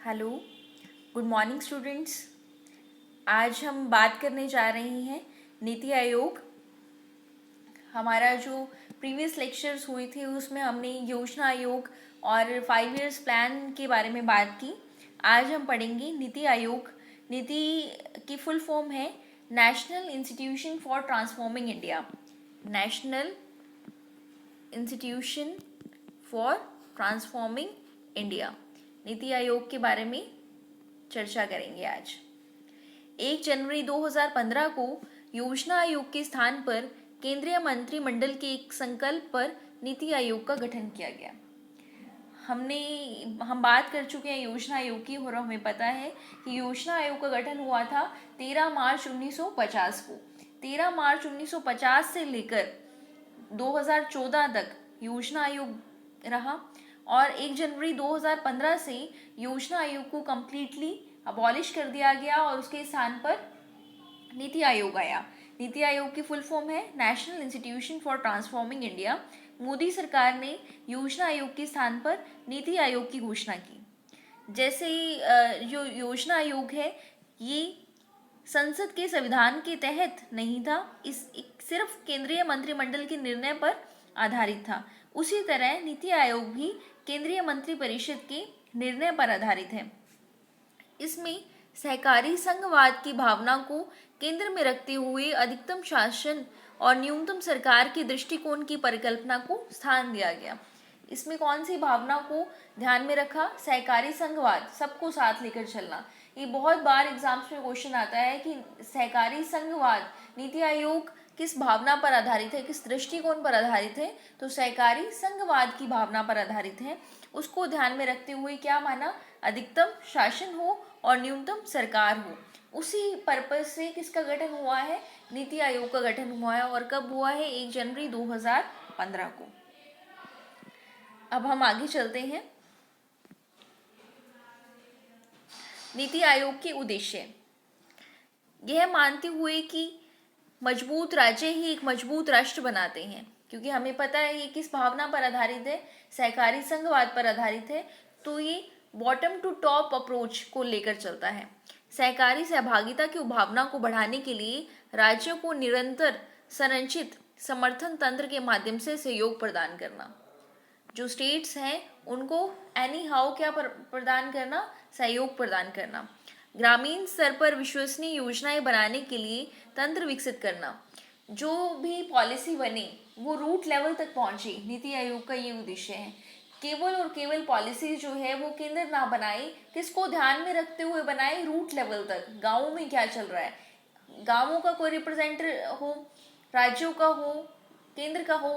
Hello, good morning students. आज हम बात करने जा रहे हैं नीति आयोग। हमारा जो प्रीवियस लेक्चर्स हुए थे उसमें हमने योजना आयोग और 5 इयर्स प्लान के बारे में बात की। आज हम पढ़ेंगे नीति आयोग। नीति की फुल फॉर्म है national institution for transforming India. National institution for transforming India. NITI Aayog के बारे में चर्चा करेंगे आज। 1 जनवरी 2015 को योजना आयोग के स्थान पर केंद्रीय मंत्रिमंडल के एक संकल्प पर नीति आयोग का गठन किया गया। हम बात कर चुके हैं योजना आयोग की और हमें पता है कि योजना आयोग का गठन हुआ था 13 मार्च 1950 को। 13 मार्च 1950 से लेकर 2014 तक योजना आयोग रहा और 1 जनवरी 2015 से योजना आयोग को कम्प्लीटली अबॉलिश कर दिया गया और उसके स्थान पर नीति आयोग आया। नीति आयोग की फुल फॉर्म है national institution for transforming India. Modi सरकार ने योजना आयोग के स्थान पर नीति आयोग की घोषणा की। जैसे जो योजना आयोग है ये संसद के संविधान के तहत नहीं था, सिर्फ केंद्रीय मंत्रिमंडल के निर्णय पर आधारित था। उसी तरह नीति आयोग भी केंद्रीय मंत्रिपरिषद के निर्णय पर आधारित है। इसमें सहकारी संघवाद की भावना को केंद्र में रखते हुए अधिकतम शासन और न्यूनतम सरकार के दृष्टिकोण की परिकल्पना को स्थान दिया गया। इसमें कौन सी भावना को ध्यान में रखा? सहकारी संघवाद, सबको साथ लेकर चलना। ये बहुत बार एग्जाम्स में क्वेश्चन आता है कि सहकारी संघवाद नीति आयोग किस भावना पर आधारित है, किस दृष्टिकोण पर आधारित है? तो सहकारी संघवाद की भावना पर आधारित है। उसको ध्यान में रखते हुए क्या माना? अधिकतम शासन हो और न्यूनतम सरकार हो। उसी पर्पज से किसका गठन हुआ है? नीति आयोग का गठन हुआ है। और कब हुआ है? 1 जनवरी 2015 को। अब हम आगे चलते हैं। नीति आयोग के उद्देश्य, यह मानते हुए कि मजबूत राज्य ही एक मजबूत राष्ट्र बनाते हैं, क्योंकि हमें पता है ये किस भावना पर आधारित है? सहकारी संघवाद पर आधारित है। तो ये बॉटम टू टॉप अप्रोच को लेकर चलता है। सहकारी सहभागिता की भावना को बढ़ाने के लिए राज्यों को निरंतर संरचित समर्थन तंत्र के माध्यम से सहयोग प्रदान करना। जो स्टेट्स हैं उनको एनी हाउ क्या प्रदान करना? सहयोग प्रदान करना। ग्रामीण स्तर पर विश्वसनीय योजनाएं बनाने के लिए तंत्र विकसित करना। जो भी पॉलिसी बने वो रूट लेवल तक पहुंचे। नीति आयोग का ये उद्देश्य है। केवल और केवल पॉलिसी जो है वो केंद्र ना बनाए, किसको ध्यान में रखते हुए बनाए? रूट लेवल तक। गाँवों में क्या चल रहा है, गाँवों का कोई रिप्रेजेंटेटिव हो, राज्यों का हो, केंद्र का हो,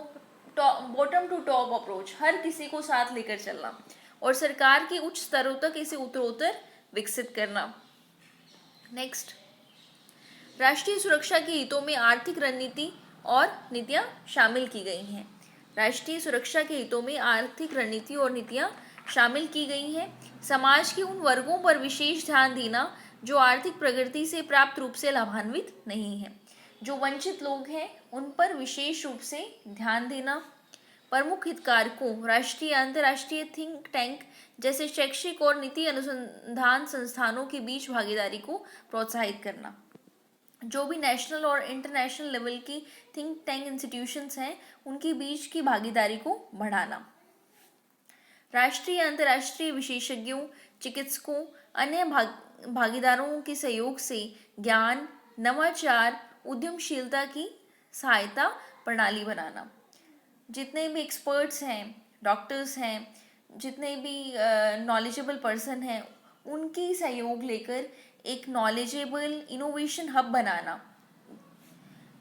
बॉटम टू टॉप अप्रोच, हर किसी को साथ लेकर चलना और सरकार के उच्च स्तरों तक इसे उत्तरोत्तर विकसित करना। नेक्स्ट, राष्ट्रीय सुरक्षा के हितों में आर्थिक रणनीति और नीतियां शामिल की गई हैं। राष्ट्रीय सुरक्षा के हितों में आर्थिक रणनीति और नीतियां शामिल की गई हैं। समाज के उन वर्गों पर विशेष ध्यान देना जो आर्थिक प्रगति से प्राप्त रूप से लाभान्वित नहीं है। जो वंचित लोग हैं उन पर विशेष रूप से ध्यान देना। प्रमुख हितधारकों, राष्ट्रीय अंतर्राष्ट्रीय थिंक टैंक जैसे शैक्षिक और नीति अनुसंधान संस्थानों के बीच भागीदारी को प्रोत्साहित करना। जो भी नेशनल और इंटरनेशनल लेवल की थिंक टैंक इंस्टीट्यूशंस हैं उनके बीच की भागीदारी को बढ़ाना। राष्ट्रीय अंतर्राष्ट्रीय विशेषज्ञों, चिकित्सकों, अन्य भागीदारों के सहयोग से ज्ञान, नवाचार, उद्यमशीलता की सहायता प्रणाली बनाना। जितने भी एक्सपर्ट्स हैं, डॉक्टर्स हैं, जितने भी नॉलेजेबल पर्सन हैं उनकी सहयोग लेकर एक नॉलेजेबल इनोवेशन हब बनाना।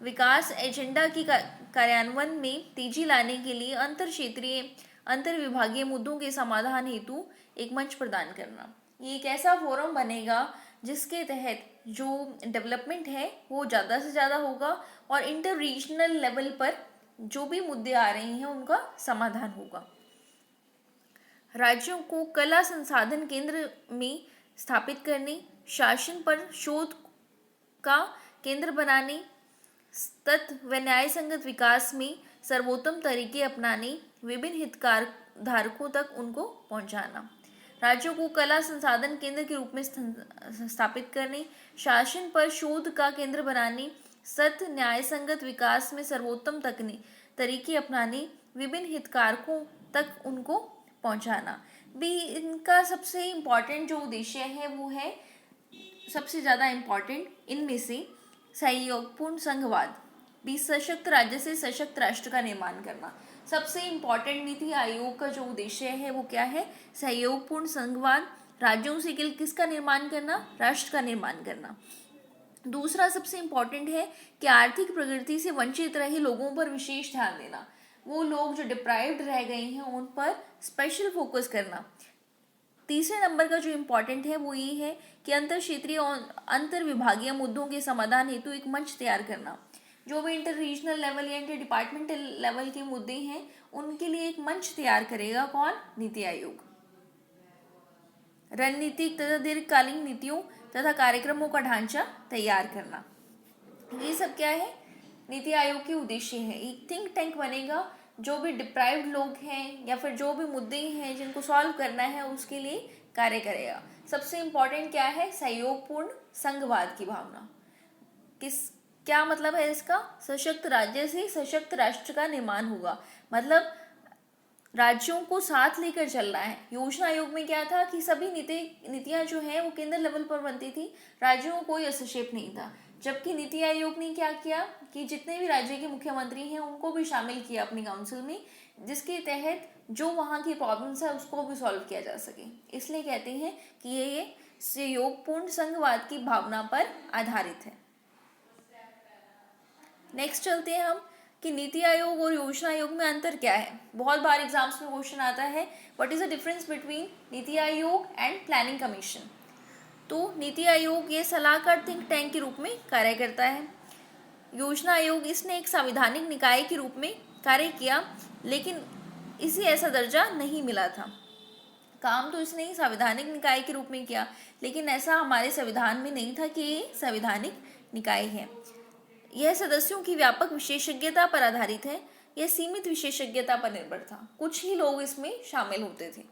विकास एजेंडा की कार्यान्वयन में तेजी लाने के लिए अंतर क्षेत्रीय, अंतर विभागीय मुद्दों के समाधान हेतु एक मंच प्रदान करना। ये एक ऐसा फोरम बनेगा जिसके तहत जो डेवलपमेंट है वो ज़्यादा से ज़्यादा होगा और इंटर रीजनल लेवल पर जो भी मुद्दे आ रहे हैं उनका समाधान होगा। राज्यों को कला संसाधन केंद्र में स्थापित करने, शासन पर शोध का केंद्र बनाने, तत्व व न्याय संगत विकास में सर्वोत्तम तरीके अपनाने, विभिन्न हितधारकों तक उनको पहुंचाना। राज्यों को कला संसाधन केंद्र के रूप में स्थापित करने, शासन पर शोध का केंद्र बनाने, सत्य न्याय संगत विकास में सर्वोत्तम तरीके अपनाने, विभिन्न हितधारकों तक उनको पहुंचाना। भी इनका सबसे इम्पोर्टेंट जो उद्देश्य है वो है, सबसे ज़्यादा इम्पोर्टेंट इनमें से सहयोगपूर्ण संघवाद, भी सशक्त राज्य से सशक्त राष्ट्र का निर्माण करना। सबसे इम्पोर्टेंट नीति आयोग का जो उद्देश्य है वो क्या है? सहयोगपूर्ण संघवाद, राज्यों से किसका निर्माण करना? राष्ट्र का निर्माण करना। दूसरा सबसे इम्पोर्टेंट है कि आर्थिक प्रगति से वंचित रहे लोगों पर विशेष ध्यान देना, वो लोग जो डिप्राइव्ड रह गए हैं उन पर स्पेशल फोकस करना। तीसरे नंबर का जो इम्पोर्टेंट है वो ये है कि अंतर क्षेत्रीय और अंतर विभागीय मुद्दों के समाधान हेतु एक मंच तैयार करना। जो भी इंटर रीजनल लेवल या इंटर डिपार्टमेंटल लेवल के मुद्दे हैं उनके लिए एक मंच तैयार करेगा कौन? नीति आयोग। रणनीतिक तथा दीर्घकालीन नीतियों तथा कार्यक्रमों का ढांचा तैयार करना, ये सब क्या है? नीति आयोग के उद्देश्य है। एक थिंक टैंक बनेगा जो भी डिप्राइव्ड लोग हैं या फिर जो भी मुद्दे हैं जिनको सॉल्व करना है उसके लिए कार्य करेगा। सबसे इम्पोर्टेंट क्या है? सहयोगपूर्ण संघवाद की भावना। क्या मतलब है इसका? सशक्त राज्य से सशक्त राष्ट्र का निर्माण होगा, मतलब राज्यों को साथ लेकर चलना है। योजना आयोग में क्या था कि सभी नीतियां जो है वो केंद्र लेवल पर बनती थी, राज्यों को कोई हस्तक्षेप नहीं था। जबकि नीति आयोग ने क्या किया कि जितने भी राज्य के मुख्यमंत्री हैं उनको भी शामिल किया अपनी काउंसिल में, जिसके तहत जो वहाँ की प्रॉब्लम्स है उसको भी सॉल्व किया जा सके। इसलिए कहते हैं कि ये सहयोगपूर्ण संघवाद की भावना पर आधारित है। नेक्स्ट चलते हैं हम कि नीति आयोग और योजना आयोग में अंतर क्या है। बहुत बार एग्जाम्स में क्वेश्चन आता है, what is the difference between NITI Aayog and planning commission. तो नीति आयोग ये सलाहकार थिंक टैंक के रूप में कार्य करता है। योजना आयोग इसने एक संवैधानिक निकाय के रूप में कार्य किया, लेकिन इसे ऐसा दर्जा नहीं मिला था। काम तो इसने संवैधानिक निकाय के रूप में किया, लेकिन ऐसा हमारे संविधान में नहीं था कि ये संवैधानिक निकाय है। यह सदस्यों की व्यापक विशेषज्ञता पर आधारित है, यह सीमित विशेषज्ञता पर निर्भर था, कुछ ही लोग इसमें शामिल होते थे।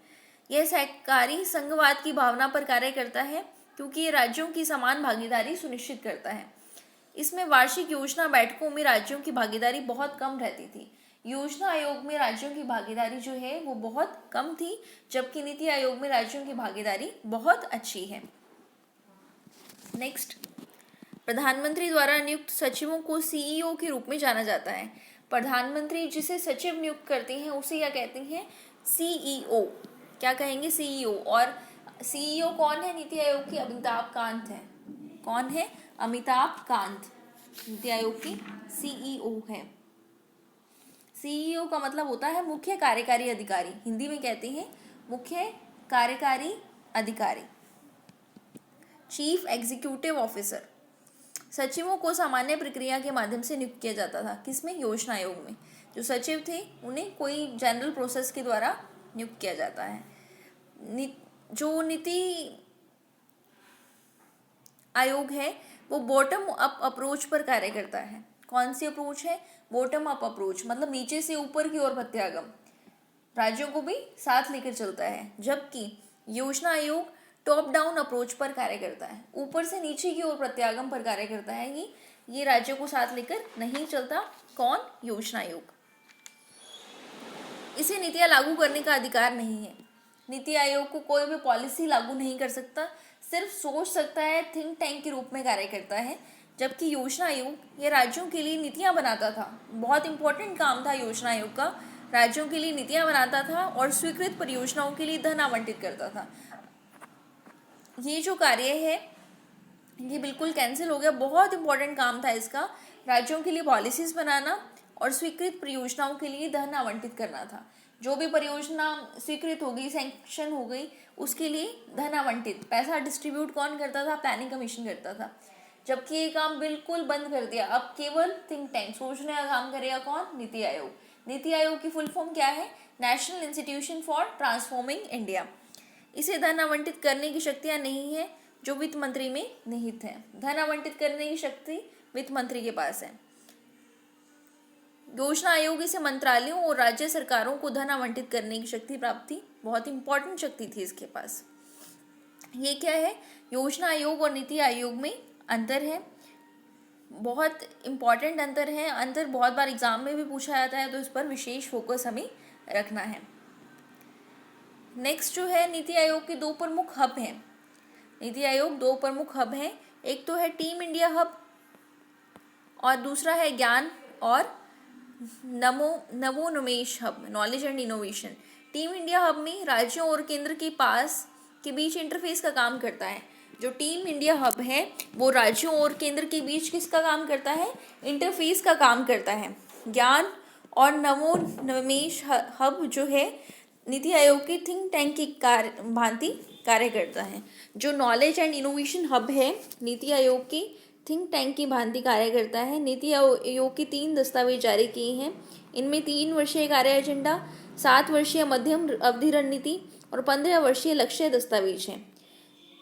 यह सहकारी संघवाद की भावना पर कार्य करता है क्योंकि ये राज्यों की समान भागीदारी सुनिश्चित करता है। इसमें वार्षिक योजना बैठकों में राज्यों की भागीदारी बहुत कम रहती थी। योजना आयोग में राज्यों की भागीदारी जो है वो बहुत कम थी, जबकि नीति आयोग में राज्यों की भागीदारी बहुत अच्छी है। नेक्स्ट, प्रधानमंत्री द्वारा नियुक्त सचिवों को सीईओ के रूप में जाना जाता है। प्रधानमंत्री जिसे सचिव नियुक्त करते हैं उसे क्या कहते हैं? सीईओ। क्या कहेंगे? सीईओ। और सीईओ कौन है नीति आयोग की? अमिताभ कांत है। कौन है? अमिताभ कांत नीति आयोग की सीईओ है। सीईओ का मतलब होता है मुख्य कार्यकारी अधिकारी, हिंदी में कहते हैं मुख्य कार्यकारी अधिकारी, चीफ एग्जीक्यूटिव ऑफिसर। सचिवों को सामान्य प्रक्रिया के माध्यम से नियुक्त किया जाता था। किसमें? योजना आयोग में। जो सचिव थे उन्हें कोई जनरल प्रोसेस के द्वारा नियुक्त किया जाता है। जो नीति आयोग है वो बॉटम अप अप्रोच पर कार्य करता है। कौन सी अप्रोच है? बॉटम अप अप्रोच, मतलब नीचे से ऊपर की ओर प्रत्यागम, राज्यों को भी साथ लेकर चलता है। जबकि योजना आयोग टॉप डाउन अप्रोच पर कार्य करता है, ऊपर से नीचे की ओर प्रत्यागम पर कार्य करता है कि ये राज्यों को साथ लेकर नहीं चलता। कौन? योजना आयोग। इसे नीतियां लागू करने का अधिकार नहीं है। नीति आयोग को कोई भी पॉलिसी लागू नहीं कर सकता, सिर्फ सोच सकता है, थिंक टैंक के रूप में कार्य करता है। जबकि योजना आयोग ये राज्यों के लिए नीतियां बनाता था। बहुत इंपॉर्टेंट काम था योजना आयोग का, राज्यों के लिए नीतियां बनाता था और स्वीकृत परियोजनाओं के लिए धन आवंटित करता था। ये जो कार्य है ये बिल्कुल कैंसिल हो गया। बहुत इंपॉर्टेंट काम था इसका, राज्यों के लिए पॉलिसीज बनाना और स्वीकृत परियोजनाओं के लिए धन आवंटित करना था। जो भी परियोजना स्वीकृत हो गई, सैंक्शन हो गई, उसके लिए धन आवंटित, पैसा डिस्ट्रीब्यूट कौन करता था? प्लानिंग कमीशन करता था। जबकि ये काम बिल्कुल बंद कर दिया, अब केवल थिंक टैंक सोचने का काम करेगा। कौन? नीति आयोग। नीति आयोग की फुल फॉर्म क्या है? National institution for transforming India. इसे धन आवंटित करने की शक्तियां नहीं है जो वित्त मंत्री में निहित है। धन आवंटित करने की शक्ति वित्त मंत्री के पास है। योजना आयोग इसे मंत्रालयों और राज्य सरकारों को धन आवंटित करने की शक्ति प्राप्त थी, बहुत इंपॉर्टेंट शक्ति थी इसके पास। ये क्या है, योजना आयोग और नीति आयोग में अंतर है, बहुत इंपॉर्टेंट अंतर है। अंतर बहुत बार एग्जाम में भी पूछा जाता है, तो इस पर विशेष फोकस हमें रखना है। नेक्स्ट जो है, नीति आयोग के दो प्रमुख हब हैं। नीति आयोग दो प्रमुख हब हैं, एक तो है टीम इंडिया हब और दूसरा है ज्ञान और नवोन्मेष hub, knowledge and innovation. Team India hub में राज्यों और केंद्र के पास के बीच इंटरफेस का काम करता है। जो टीम इंडिया हब है वो राज्यों और केंद्र के बीच किसका काम करता है, इंटरफेस का काम करता है। ज्ञान और नवोन्मेष हब जो है नीति आयोग की थिंक टैंक की भांति कार्य करता है। जो नॉलेज एंड इनोवेशन हब है नीति आयोग की थिंक टैंक की भांति कार्य करता है। नीति आयोग की 3 दस्तावेज जारी किए हैं। इनमें 3 वर्षीय कार्य एजेंडा, 7 वर्षीय मध्यम अवधि रणनीति और 15 वर्षीय लक्ष्य दस्तावेज हैं।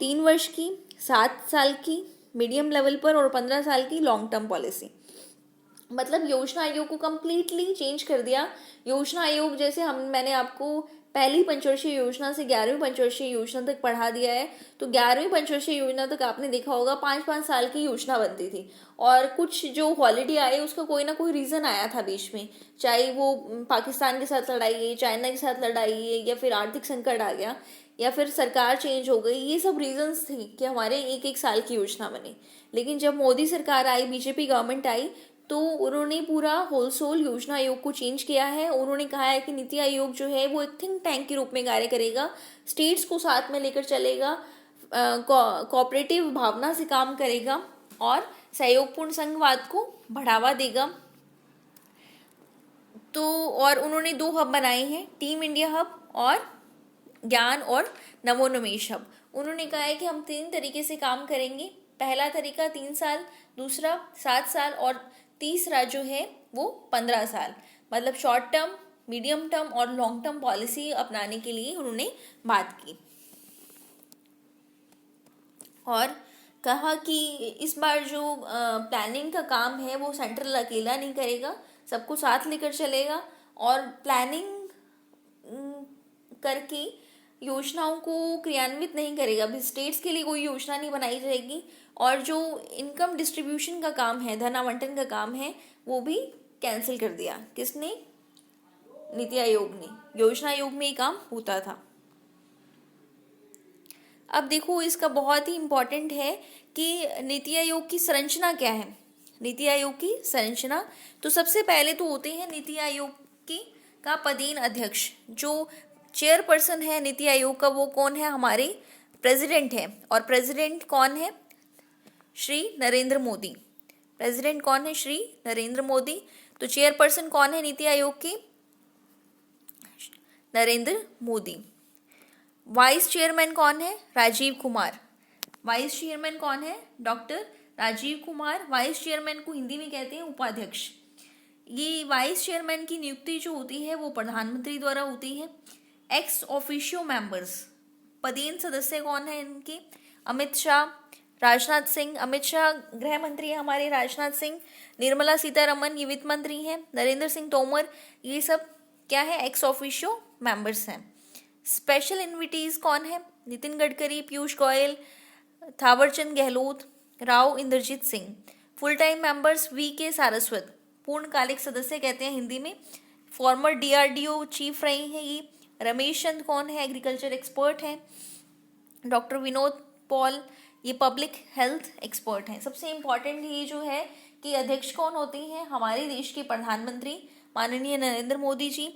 3 वर्ष की, 7 साल की मीडियम लेवल पर और 15 साल की लॉन्ग टर्म पॉलिसी। मतलब योजना आयोग को कम्प्लीटली चेंज कर दिया। योजना आयोग जैसे मैंने आपको पहली पंचवर्षीय योजना से 11वीं पंचवर्षीय योजना तक पढ़ा दिया है, तो 11वीं पंचवर्षीय योजना तक आपने देखा होगा 5-5 साल की योजना बनती थी, और कुछ जो हॉलिडे आए उसका कोई ना कोई रीज़न आया था बीच में, चाहे वो पाकिस्तान के साथ लड़ाई है, चाइना के साथ लड़ाई है, या फिर आर्थिक संकट आ गया, या फिर सरकार चेंज हो गई। ये सब रीजंस थे कि हमारे 1-1 साल की योजना बनी। लेकिन जब मोदी सरकार आई, बीजेपी गवर्नमेंट आई, तो उन्होंने पूरा होलसोल योजना आयोग को चेंज किया है। उन्होंने कहा है कि नीति आयोग जो है वो एक थिंक टैंक के रूप में कार्य करेगा, स्टेट्स को साथ में लेकर चलेगा, कोऑपरेटिव भावना से काम करेगा और सहयोगपूर्ण संघवाद को बढ़ावा देगा। तो और उन्होंने 2 हब बनाए हैं, टीम इंडिया हब और ज्ञान और नवोन्मेष हब। उन्होंने कहा है कि हम 3 तरीके से काम करेंगे। पहला तरीका 3 साल, दूसरा 7 साल और तीसरा जो है वो 15 साल। मतलब शॉर्ट टर्म, मीडियम टर्म और लॉन्ग टर्म पॉलिसी अपनाने के लिए उन्होंने बात की और कहा कि इस बार जो प्लानिंग का काम है वो सेंट्रल अकेला नहीं करेगा, सबको साथ लेकर चलेगा और प्लानिंग करके योजनाओं को क्रियान्वित नहीं करेगा। अभी स्टेट्स के लिए कोई योजना नहीं बनाई जाएगी और जो इनकम डिस्ट्रीब्यूशन का काम है, धन आवंटन का काम है, वो भी कैंसिल कर दिया। किसने? नीति आयोग ने। योजना आयोग में ये काम होता था। अब देखो, इसका बहुत ही इम्पोर्टेंट है कि नीति आयोग की संरचना क्या है। नीति आयोग की संरचना, तो सबसे पहले तो होते हैं नीति आयोग की का पदेन अध्यक्ष। जो चेयरपर्सन है नीति आयोग का वो कौन है? हमारे प्रेसिडेंट है। और प्रेसिडेंट कौन है? श्री नरेंद्र मोदी। प्रेसिडेंट कौन है? श्री नरेंद्र मोदी। तो चेयरपर्सन कौन है नीति आयोग की? नरेंद्र मोदी। वाइस चेयरमैन कौन है? राजीव कुमार। वाइस चेयरमैन कौन है? Doctor Rajiv Kumar. Vice chairman को हिंदी में कहते हैं उपाध्यक्ष। ये वाइस चेयरमैन की नियुक्ति जो होती है वो प्रधानमंत्री द्वारा होती है। एक्स ऑफिशियो मेंबर्स, पदेन सदस्य कौन है इनके? अमित शाह, राजनाथ सिंह। अमित शाह गृह मंत्री है हमारे, राजनाथ सिंह, निर्मला सीतारमन ये वित्त मंत्री हैं, नरेंद्र सिंह तोमर, ये सब क्या है? एक्स ऑफिशियो मेंबर्स हैं। स्पेशल इन्विटीज कौन है? Nitin Gadkari, Piyush Goyal, Thawarchand Gehlot, Rao Inderjit Singh. Full time members V K. Saraswat, पूर्णकालिक सदस्य कहते हैं हिंदी में, फॉर्मर DRDO चीफ रहे हैं ये। रमेश चंद कौन है? एग्रीकल्चर एक्सपर्ट हैं। डॉक्टर विनोद पॉल ये पब्लिक हेल्थ एक्सपर्ट हैं। सबसे इम्पॉर्टेंट ये जो है कि अध्यक्ष कौन होते हैं? हमारे देश के प्रधानमंत्री माननीय नरेंद्र मोदी जी।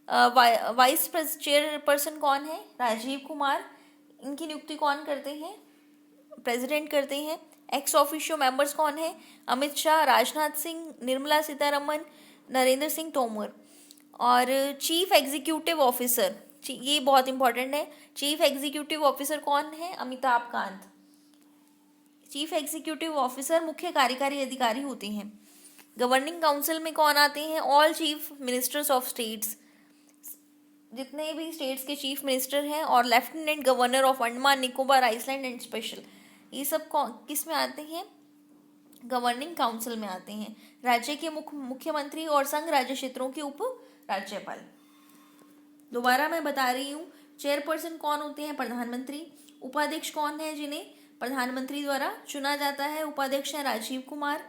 वाइस चेयरपर्सन कौन है? राजीव कुमार। इनकी नियुक्ति कौन करते हैं? प्रेसिडेंट करते हैं। एक्स ऑफिशियो मेंबर्स कौन है? अमित शाह, राजनाथ सिंह, निर्मला सीतारमन, नरेंद्र सिंह तोमर। और चीफ एग्जीक्यूटिव ऑफिसर, ये बहुत इंपॉर्टेंट है, चीफ एग्जीक्यूटिव ऑफिसर कौन है? Amitabh Kant. Chief executive officer मुख्य कार्यकारी अधिकारी होते हैं। गवर्निंग काउंसिल में कौन आते हैं? All chief ministers of states, जितने भी स्टेट्स के चीफ मिनिस्टर हैं, और lieutenant governor of Andaman Nicobar island and special, ये सब किस में आते हैं? गवर्निंग काउंसिल में आते हैं। राज्य के मुख्यमंत्री और संघ राज्य क्षेत्रों के उप राज्यपाल। दोबारा मैं बता रही हूँ, चेयरपर्सन कौन होते हैं? प्रधानमंत्री। उपाध्यक्ष कौन है जिन्हें प्रधानमंत्री द्वारा चुना जाता है? उपाध्यक्ष है Rajiv Kumar.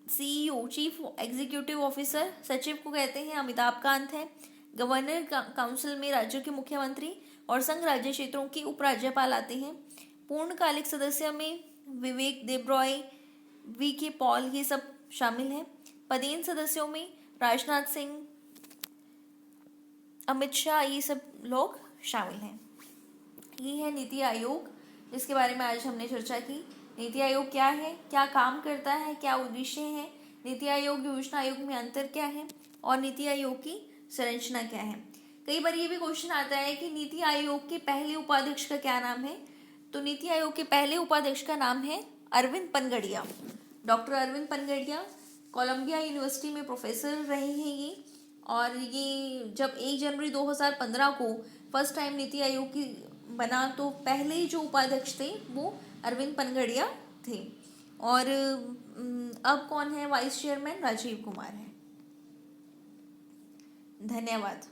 CEO chief executive officer सचिव को कहते हैं अमिताभ कांत है। गवर्नर काउंसिल में राज्यों के मुख्यमंत्री और संघ राज्य क्षेत्रों के उपराज्यपाल आते हैं। पूर्णकालिक सदस्य में विवेक देबरॉय, वी के पॉल, ये सब शामिल हैं। पदेन सदस्यों में राजनाथ सिंह, अमित शाह, ये सब लोग शामिल हैं। ये है नीति आयोग, जिसके बारे में आज हमने चर्चा की। नीति आयोग क्या है, क्या काम करता है, क्या उद्देश्य है, नीति आयोग योजना आयोग में अंतर क्या है और नीति आयोग की संरचना क्या है। कई बार ये भी क्वेश्चन आता है कि नीति आयोग के पहले उपाध्यक्ष का क्या नाम है। तो नीति आयोग के पहले उपाध्यक्ष का नाम है Arvind Panagariya. Doctor Arvind Panagariya Columbia university में प्रोफेसर रहे हैं ये, और ये जब 1 जनवरी 2015 को फर्स्ट टाइम नीति आयोग की बना तो पहले जो उपाध्यक्ष थे वो अरविंद पनगड़िया थे। और अब कौन है वाइस चेयरमैन? राजीव कुमार है। धन्यवाद।